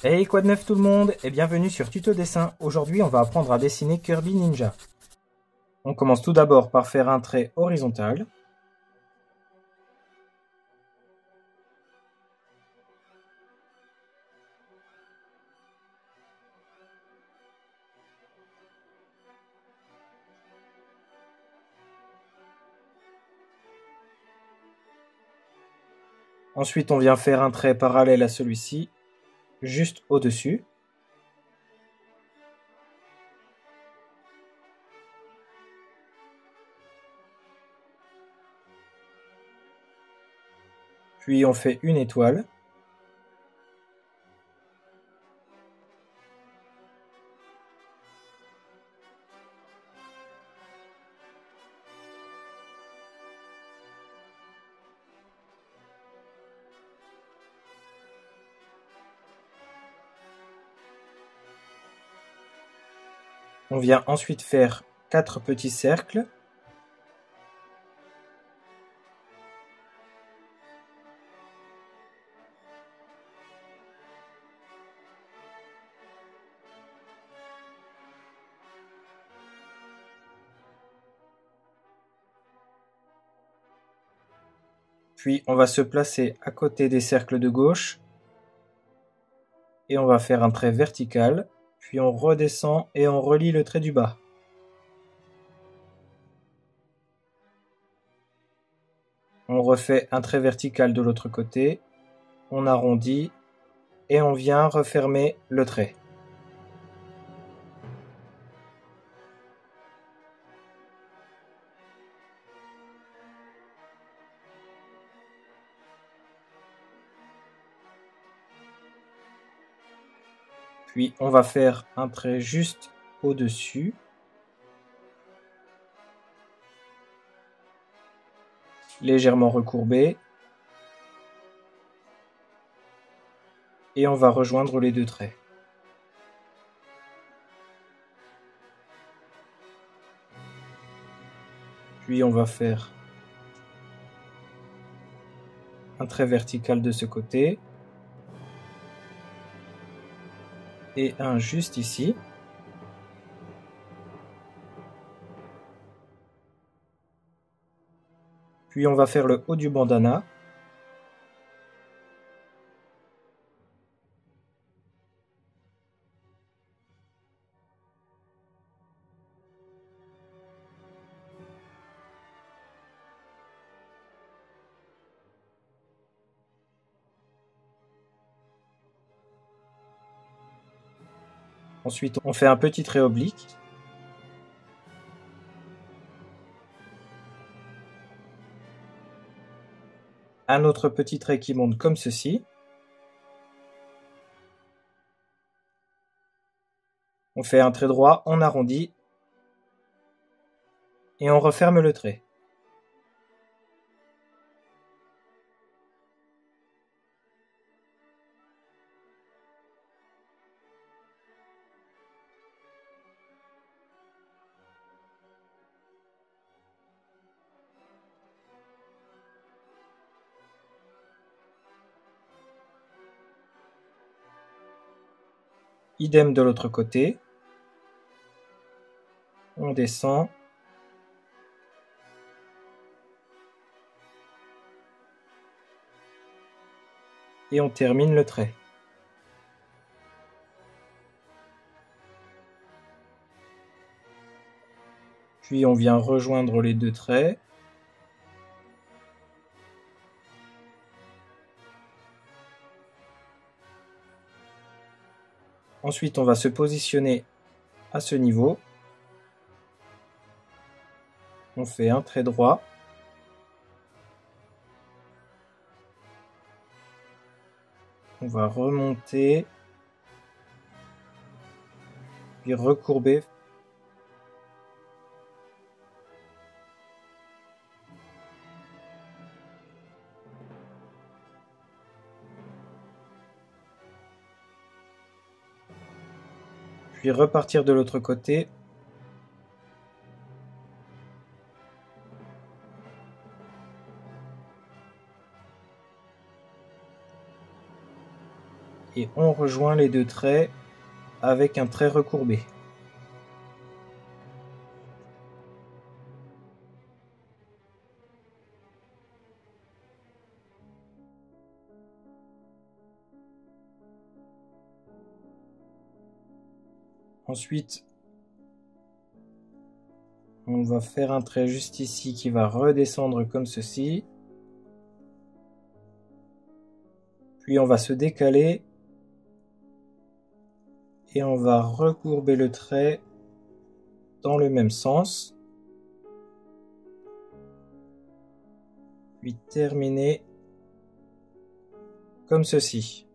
Hey, quoi de neuf tout le monde et bienvenue sur Tuto Dessin. Aujourd'hui, on va apprendre à dessiner Kirby Ninja. On commence tout d'abord par faire un trait horizontal. Ensuite, on vient faire un trait parallèle à celui-ci, juste au-dessus. Puis on fait une étoile. On vient ensuite faire 4 petits cercles. Puis on va se placer à côté des cercles de gauche. Et on va faire un trait vertical. Puis on redescend et on relie le trait du bas. On refait un trait vertical de l'autre côté. On arrondit et on vient refermer le trait. Puis on va faire un trait juste au-dessus. Légèrement recourbé. Et on va rejoindre les deux traits. Puis on va faire un trait vertical de ce côté. Et un juste ici. Puis on va faire le haut du bandana. Ensuite, on fait un petit trait oblique. Un autre petit trait qui monte comme ceci. On fait un trait droit, on arrondit. Et on referme le trait. Idem de l'autre côté. On descend. Et on termine le trait. Puis on vient rejoindre les deux traits. Ensuite, on va se positionner à ce niveau. On fait un trait droit. On va remonter. Puis recourber. Puis repartir de l'autre côté. et on rejoint les deux traits avec un trait recourbé. Ensuite, on va faire un trait juste ici qui va redescendre comme ceci. Puis on va se décaler et on va recourber le trait dans le même sens. Puis terminer comme ceci.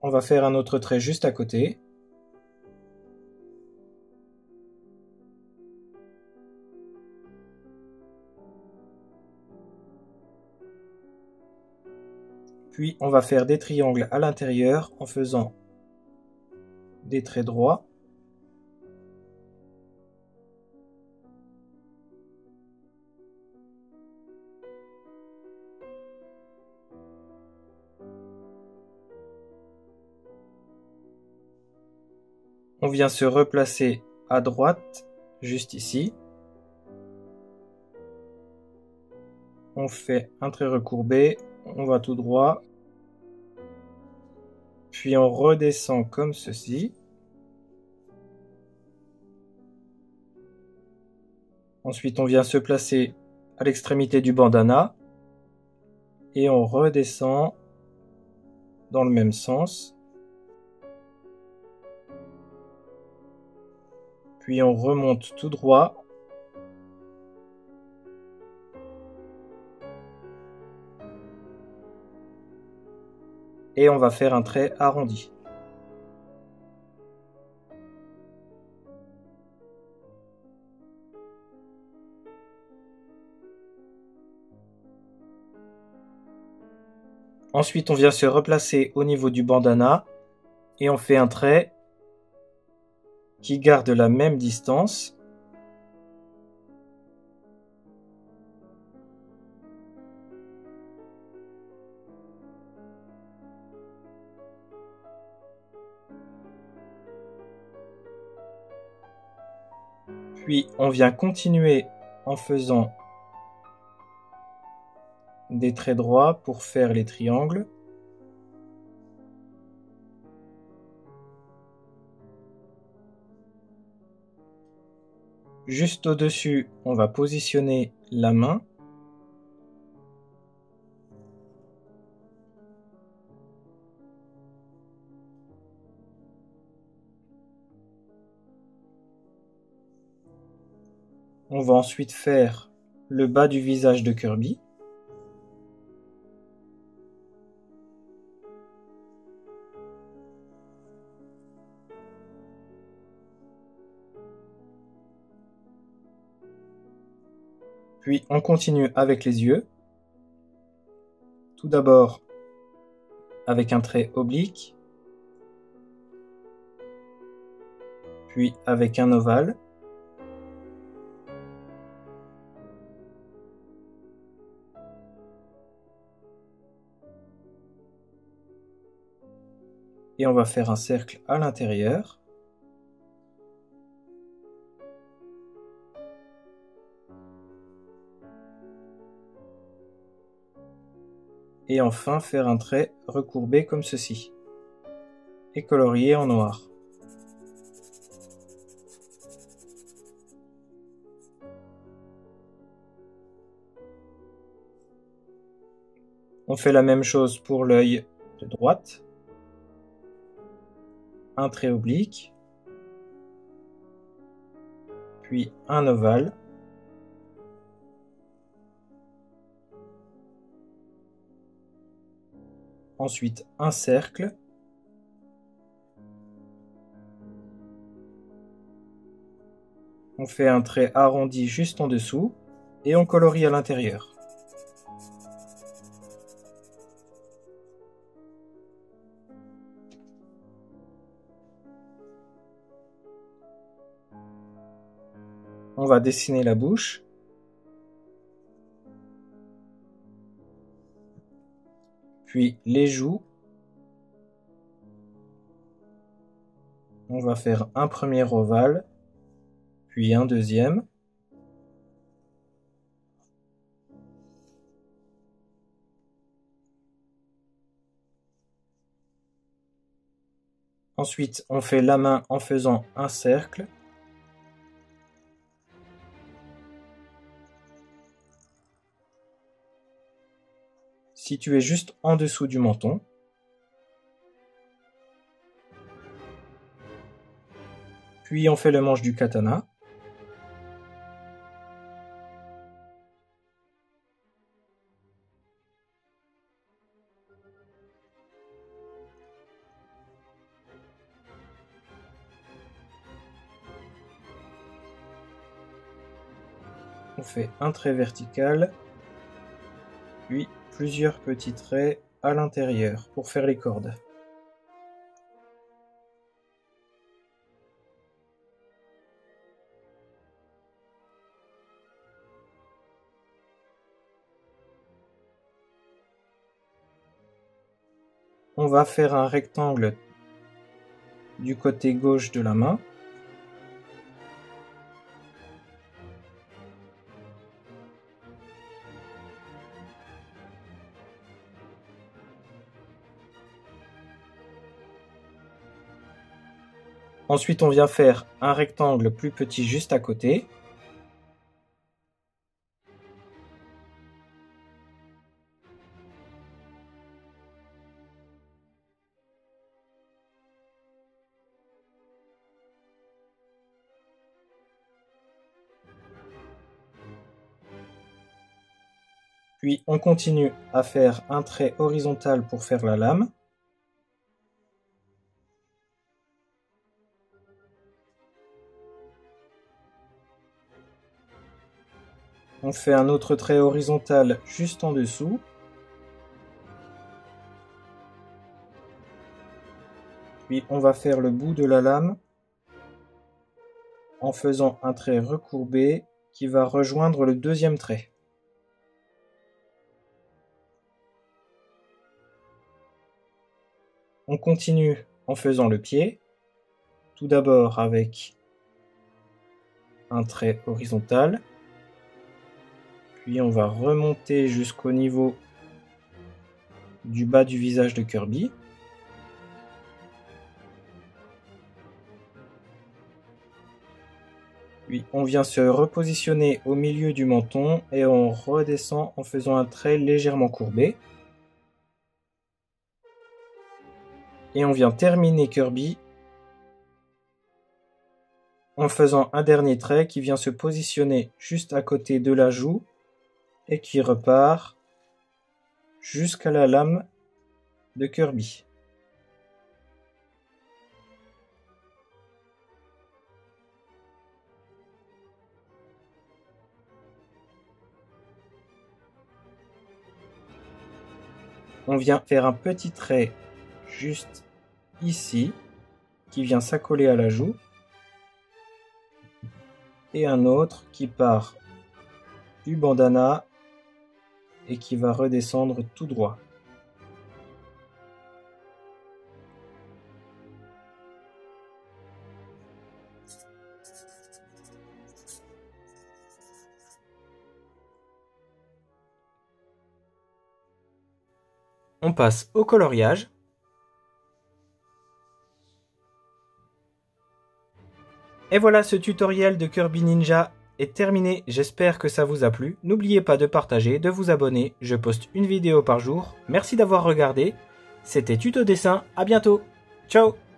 On va faire un autre trait juste à côté. Puis on va faire des triangles à l'intérieur en faisant des traits droits. On vient se replacer à droite, juste ici. On fait un trait recourbé, on va tout droit. Puis on redescend comme ceci. Ensuite, on vient se placer à l'extrémité du bandana. Et on redescend dans le même sens. Puis on remonte tout droit. Et on va faire un trait arrondi. Ensuite, on vient se replacer au niveau du bandana et on fait un trait qui garde la même distance. Puis on vient continuer en faisant des traits droits pour faire les triangles. Juste au-dessus, on va positionner la main. On va ensuite faire le bas du visage de Kirby. Puis on continue avec les yeux. Tout d'abord avec un trait oblique, puis avec un ovale. Et on va faire un cercle à l'intérieur. Et enfin faire un trait recourbé comme ceci. Et colorié en noir. On fait la même chose pour l'œil de droite. Un trait oblique. Puis un ovale. Ensuite un cercle. On fait un trait arrondi juste en dessous. Et on colorie à l'intérieur. on va dessiner la bouche. Puis les joues. On va faire un premier ovale, puis un deuxième. Ensuite, on fait la main en faisant un cercle. Situé juste en dessous du menton. Puis on fait le manche du katana. On fait un trait vertical, puis plusieurs petits traits à l'intérieur pour faire les cordes. On va faire un rectangle du côté gauche de la main. Ensuite, on vient faire un rectangle plus petit juste à côté. Puis on continue à faire un trait horizontal pour faire la lame. On fait un autre trait horizontal juste en dessous. Puis on va faire le bout de la lame en faisant un trait recourbé qui va rejoindre le deuxième trait. On continue en faisant le pied, tout d'abord avec un trait horizontal, puis on va remonter jusqu'au niveau du bas du visage de Kirby. Puis on vient se repositionner au milieu du menton et on redescend en faisant un trait légèrement courbé. Et on vient terminer Kirby en faisant un dernier trait qui vient se positionner juste à côté de la joue et qui repart jusqu'à la lame de Kirby. On vient faire un petit trait juste ici qui vient s'accoler à la joue et un autre qui part du bandana et qui va redescendre tout droit. On passe au coloriage. Et voilà, ce tutoriel de Kirby Ninja est terminé. J'espère que ça vous a plu. N'oubliez pas de partager, de vous abonner. Je poste une vidéo par jour. Merci d'avoir regardé. C'était Tuto Dessin. À bientôt. Ciao!